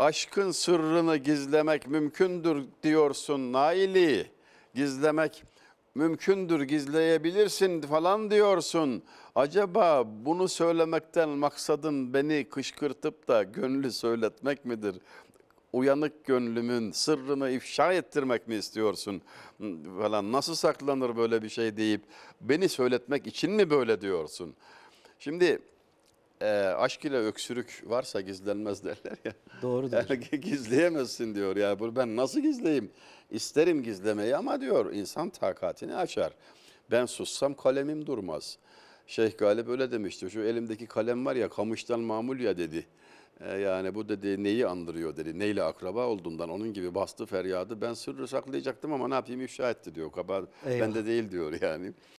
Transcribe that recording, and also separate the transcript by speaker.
Speaker 1: Aşkın sırrını gizlemek mümkündür diyorsun Naili. Gizlemek mümkündür, gizleyebilirsin falan diyorsun. Acaba bunu söylemekten maksadın beni kışkırtıp da gönlü söyletmek midir? Uyanık gönlümün sırrını ifşa ettirmek mi istiyorsun falan, nasıl saklanır böyle bir şey deyip beni söyletmek için mi böyle diyorsun? Şimdi aşk ile öksürük varsa gizlenmez derler ya.
Speaker 2: Doğrudur hocam.
Speaker 1: Yani gizleyemezsin diyor ya, bunu ben nasıl gizleyeyim? İsterim gizlemeyi ama diyor insan takatini açar. Ben sussam kalemim durmaz. Şeyh Galip öyle demişti. Şu elimdeki kalem var ya, kamıştan mamul ya dedi. Yani bu dedi neyi andırıyor dedi. Neyle akraba olduğundan onun gibi bastı feryadı. Ben sırrı saklayacaktım ama ne yapayım, ifşa etti diyor. Kabahat
Speaker 2: Eyvah.
Speaker 1: bende değil diyor yani.